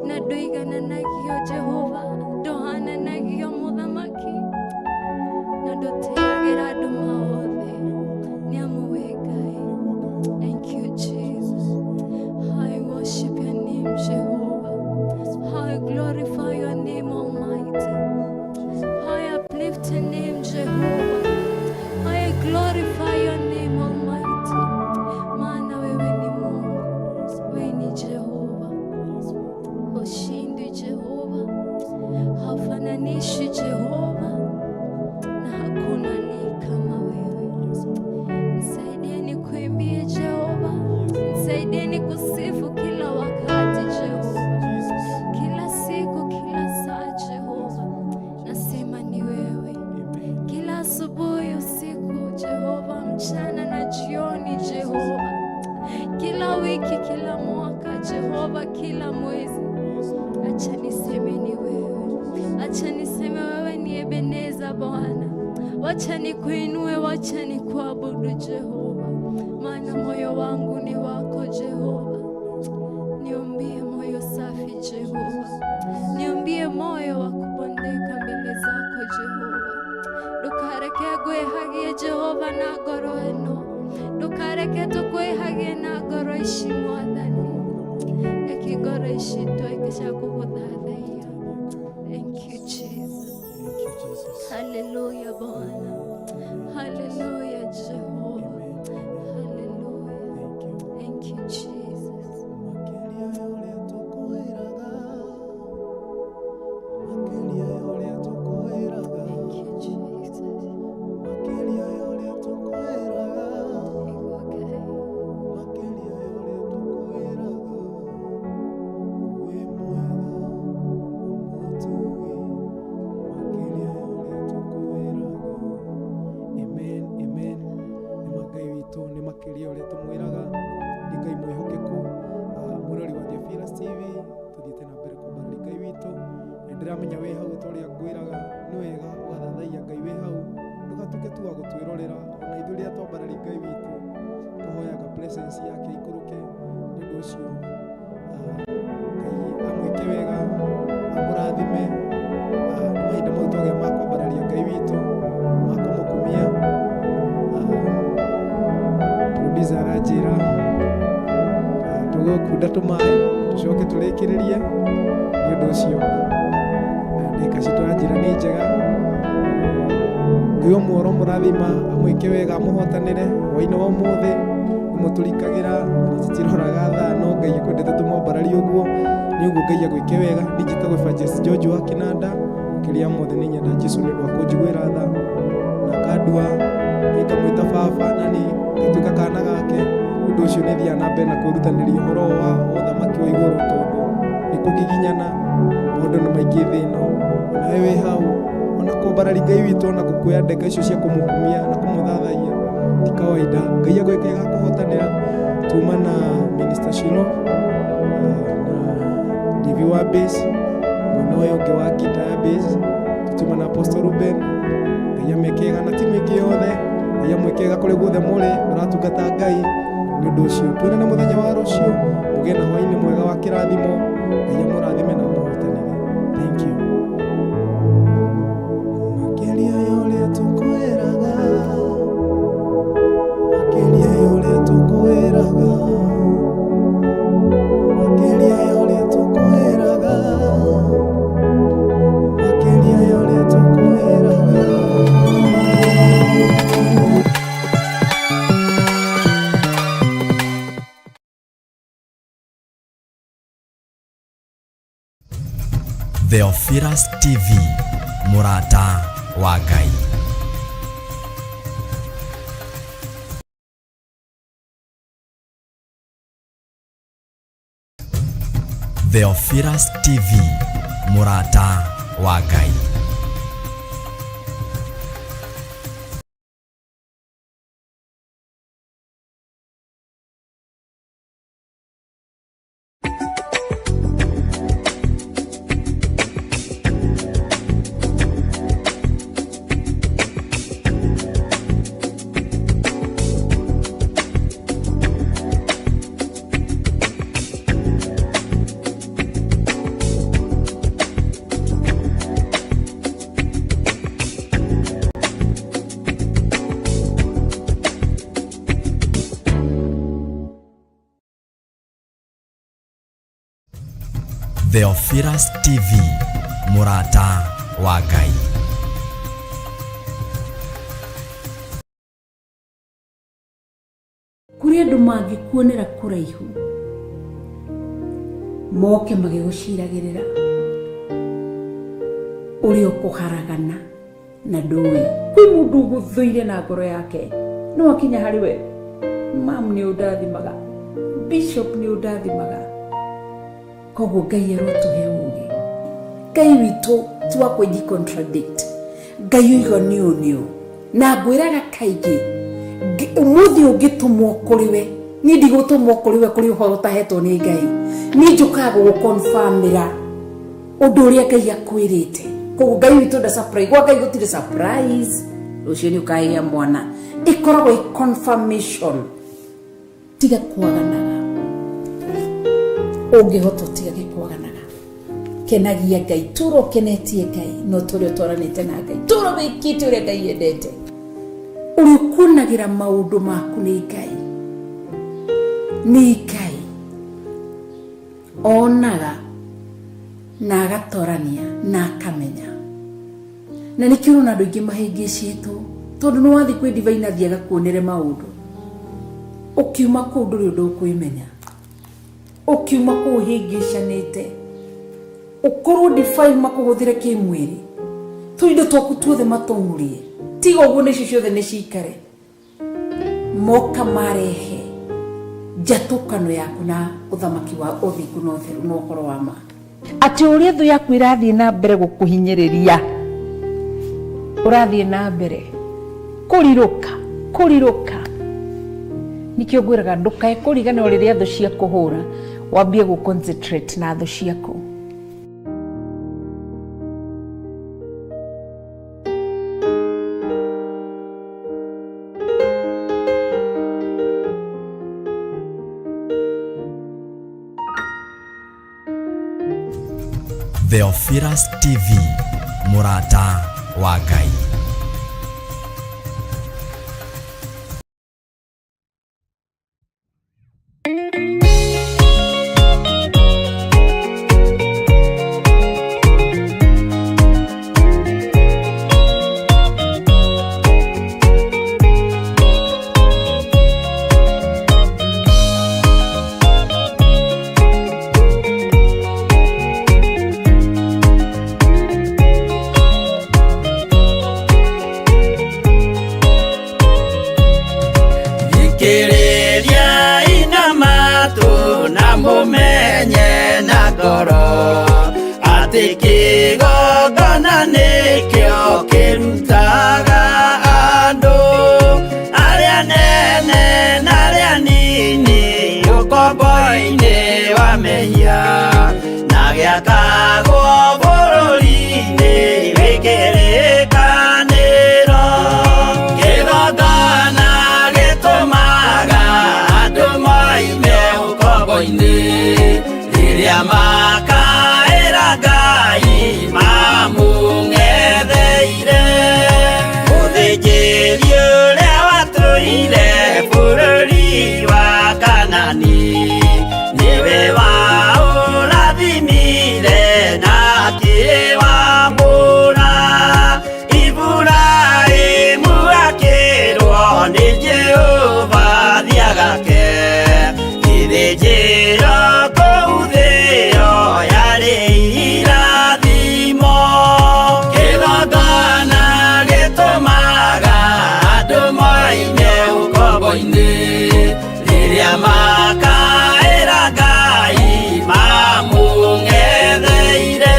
na ndũigananagio Jehova, ndũhananagio Mũthamaki, na ndũtĩagĩra andũ maothe, nĩamu wĩ Ngai. Thank you Jesus. I worship your name Jehovah. I glorify your name Almighty. I uplift your name Jehovah. I glorify your name Almighty. Maana wewe ni Mungu, wewe ni Jehova. Ushindi Jehova, haufananishi Jehova, na hakuna aliye kama wewe. Nisaidieni kuimbia Jehova, nisaidieni kusifu kila wakati Jehova, kila siku, kila saa Jehova. Nasema ni wewe, kila asubuhi, usiku Jehova, mchana na jioni Jehova, kila wiki, kila mwaka Jehova, kila mwezi. Acha niseme ni wewe, acha niseme wewe ni Ebeneza Bwana. Wacha nikuinue, wacha nikuabudu Jehova, maana moyo wangu ni wako Jehova. Niumbie moyo safi Jehova, niumbie moyo wa kupondeka mbele zako Jehova. Ndukareke ngwĩhagie Jehova na ngoro ĩno, ndukareke tũkwĩhagie na ngoro ici Mwathani. Reke ngoro ici ituĩke cia kũgũthathaiya. Thank you Jesus. Hallelujah Bwana, hallelujah Jehova, hallelujah. Thank you Jesus. witũ nĩ makĩria ũrĩa tũmwĩraga nĩ Ngai mwĩhokeku. Mũrori wa Theophilus TV tũthiĩte na mbere kũmbarĩria Ngai witũ, na ndĩramenya wĩ hau ta ũrĩa ngwĩraga nĩ wega ũgathathaiya Ngai wĩ hau, ndũgatuĩke tu wa gũtwĩrorera. Ona ithuĩ rĩrĩa twambarĩria Ngai witũ tũhoyaga presence yake ikũrũke. Nĩ ũndũ ũcio Ngai amwĩke wega, amũrathime. Nĩ mahinda mau twagĩa ma kwambarĩria Ngai witũ, ma kũmũkumia. Producer aranjĩra tũgũkunda tũmaĩ tũcoke tũrĩkĩrĩrie. Nĩ ũndũ ũcio ndĩka citũ aranjĩra nĩ njega. Ngai mũoro mũrathima, amwĩke wega, amũhotanĩre hwaĩ-inĩ wa ũmũthĩ. Mũtũrikagĩra tũtiroraga thaa, no Ngai akwendete tũmwambararie ũguo. Nĩ ũguo Ngai agwĩke wega. Nĩ njĩtagwo Evangelist George wa Kinanda. Kĩrĩa mothe nĩ nyenda Jesũ nĩ ũndũ wa kũnjiguĩra tha na kandua nĩngamwĩta baba na nĩ ngatuĩka kana gake. Nĩ ũndũ ũcio nĩ thiaga na mbere na kwĩrutanĩria ũhoro wa ũthamaki wa igũrũ, tondũ nĩ kũgiginyana, maũndũ nĩ maingĩ thĩ ĩno. Nawe wĩ hau, ona kwambararia Ngai witũ, ona gũkuoya ndeka icio cia kũmũkumia na kũmũthathaiya ti kawaida. Ngai agwĩke wega kũhotanĩra. Tuma na Minister Shilo na Divi wa bass, mwena ũyũ ũngĩ wa guitar ya bass tũtuma na Apostle Ruben. Ngai amwĩke wega na timu ĩngĩ yothe. Ngai amwĩke wega kũrĩ guothe mũrĩ mũratungata Ngai. Nĩ ũndũ ũcio tuonane mũthenya wa rũciũ, mũgĩe na hwaĩ-inĩ mwega wa kĩrathimo. Ngai amũrathime na mũhotanĩre. Thank you. Makĩria ya ũrĩa tũkwĩraga, makĩria ya ũrĩa tũkwĩraga, makĩria ya ũrĩa tũkwĩraga, makĩria ya ũrĩa tũkwĩraga. Theophilus TV, mũrata wa Ngai. Theophilus TV, mũrata wa Ngai. Theophilus TV, mũrata wa Ngai. Kũrĩ andũ mangĩkuonera kũraihu moke magĩgũciragĩrĩra ũrĩ ũkũharagana na ndũĩ. Kwĩ mũndũ ũgũthũire na ngoro yake, no akinya harĩ we, mam nĩ ũndathimaga, bishop nĩ ũndathimaga. Koguo Ngai arotũhe ũũgĩ. Ngai witũ ti wa kwĩji contradict. Ngai ũiga nĩũ na ngwĩraga kaingĩ ũmũthĩ ũngĩtũmwo kũrĩ we, niĩ ndigũtũmwo kũrĩ we kũrĩ ũhoro ũtahetwo nĩ Ngai. Niĩ njũkaga gũgũconfirmĩra ũndũ ũrĩa Ngai akwĩrĩte. Koguo Ngai witũ nda surprise, gwa Ngai gũtirĩ surprise. Rũciũ nĩ ũkagĩa mwana. Ĩkoragwo ĩ confirmation. Tiga kwaganaga. Ũngĩhota ũtiga kwaganaga. Kenagia Ngai, tũro kenetie Ngai, no tũrĩ twaranĩte na Ngai. Tũro wĩkĩte ũrĩa Ngai endete. Ũrĩ kuonagĩra maũndũ maku nĩ Ngai. Nĩ Ngai. Onaga na agatorania na akamenya. Na nĩkĩo ũrona andũ aingĩ mahĩngĩcĩtwo, tondũ nĩ wathiĩ kwĩ divine athiĩ agakuonere maũndũ. Ũkiuma kũu ndũrĩ ũndũ ũkwĩmenya. Ũkiuma kũu ũhĩngĩcanĩte. Ũkorwo divine makũhũthĩre kĩmwĩrĩ. Tũindo twaku tuothe matũng'ũrie. Tiga ũguo nĩcio ciothe nĩ cikare. Moka marehe njatũkano yaku na ũthamaki wa ũthingu na ũtheru na ũhoro wa ma. Atĩ ũrĩa thũ yaku irathiĩ na mbere gũkũhinyĩrĩria, ũrathiĩ na mbere kũrirũka nikio ngwiraga ndukae kuriganwo riria thu cia kuhura wambie gu concentrate na thu ciaku. Theophilus TV, Murata wa Ngai. Mumenye na ngoro ati kigongona nikio kirutaga andu aria nene na aria nini ukombo-ini wa mehia na giakagwo bururi-ini wikirikaniro kigongona gitumaga andu moime ukombo-ini riria makaira Ngai mamung'etheire uthinjiri uria watuire bururi wa Kanani niwe waurathimire na akiwambura Iburaimu akirwo ni Jehova thiagake ithĩnjĩro kũu thĩ-ĩyo yarĩ irathimo kĩgongona gĩtũmaga andũ moime ũkombo-inĩ rĩrĩa makaĩra Ngai mamũng'etheire.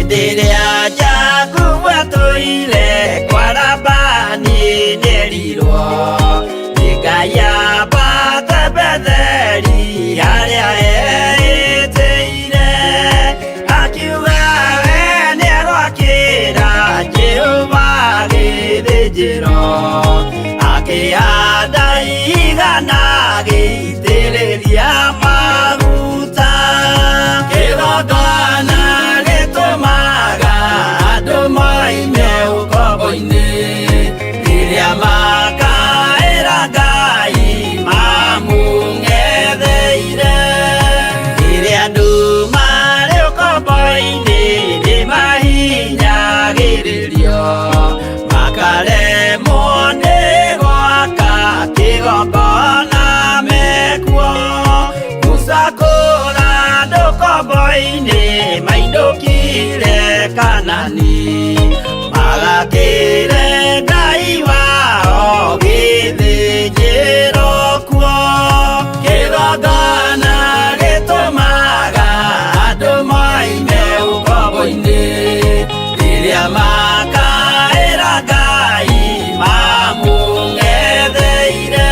Rĩrĩa Jakubu atũire kwa Labani nĩerirwo nĩ Ngai ambate Betheli harĩa eĩtĩire akiuga we nĩegwakĩra Jehova gĩthĩnjĩro akĩhanda igana gĩitĩrĩria maguta kĩgongona gĩtũmaga andũ moime ũkombo-inĩ rĩrĩa makaĩra Ngai mamũng'etheire rĩrĩa andũ marĩ ũkombo-inĩ nĩmahinyagĩrĩrio makaremwo nĩ gwaka kĩgongona mekuo gũcakũra andũ ũkombo-inĩ maindũkire Kanani magakĩre Ngai wao gĩthĩnjĩro kuo kĩgongona gĩtũmaga andũ moime ũkombo-inĩ rĩrĩa makaĩra Ngai mamũng'etheire.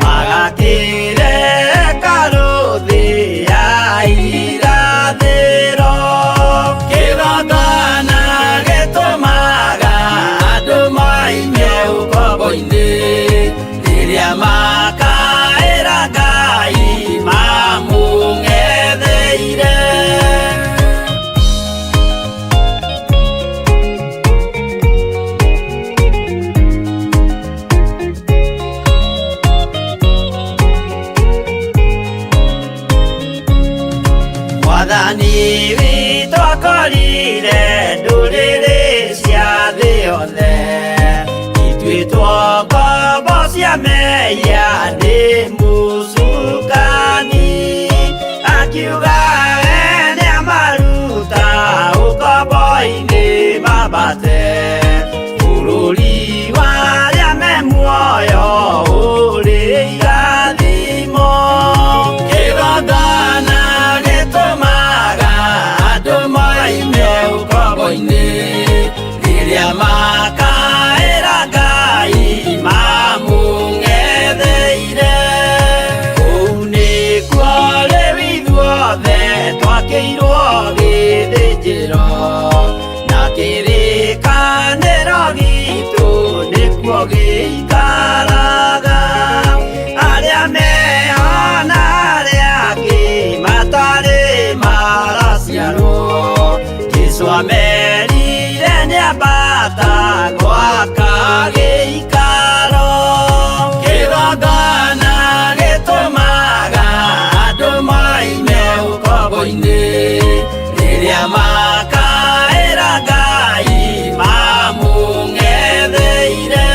magakire karuthi ya irathiro kĩgongona gĩtũmaga andũ moime ũkombo-inĩ rĩrĩa makaĩra Ngai mamũng'etheire. Mwathani witũ akorire ndũrĩrĩ cia thĩ yothe ituĩtwo ngombo cia mehia nĩ mũcukani, akiuga we nĩamaruta ũkombo-inĩ mambate bũrũri wa arĩa me muoyo ũrĩ irathimo. Kĩgongona gĩtũmaga andũ moime ũkombo-inĩ rĩrĩa makaĩra Ngai mamũng'etheire. Kũu nĩkuo rĩu ithuothe twakĩirwo gĩthĩnjĩro na kĩrĩkanĩro gitũ nĩkuo gĩikaraga. Arĩa meho na arĩa angĩ matarĩ maraciarwo Jesũ amerire nĩambata gwaka gĩikaro. Kĩgongona gĩtũmaga andũ moime ũkombo-inĩ rĩrĩa makaĩra Ngai mamũng'etheire.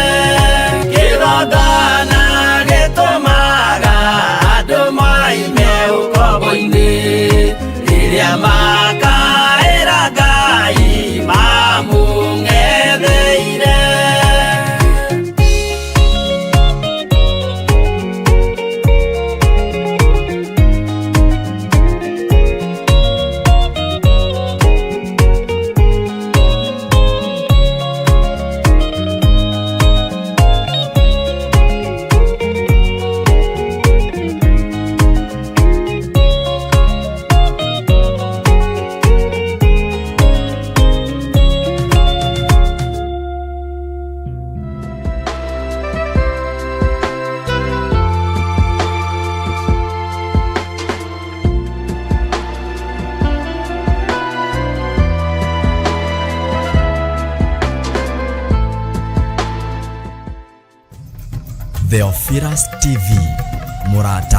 Kĩgongona gĩtũmaga andũ moime ũkombo-inĩ rĩrĩa makaĩra Ngai mamũng'etheire. Theophilus TV, Murata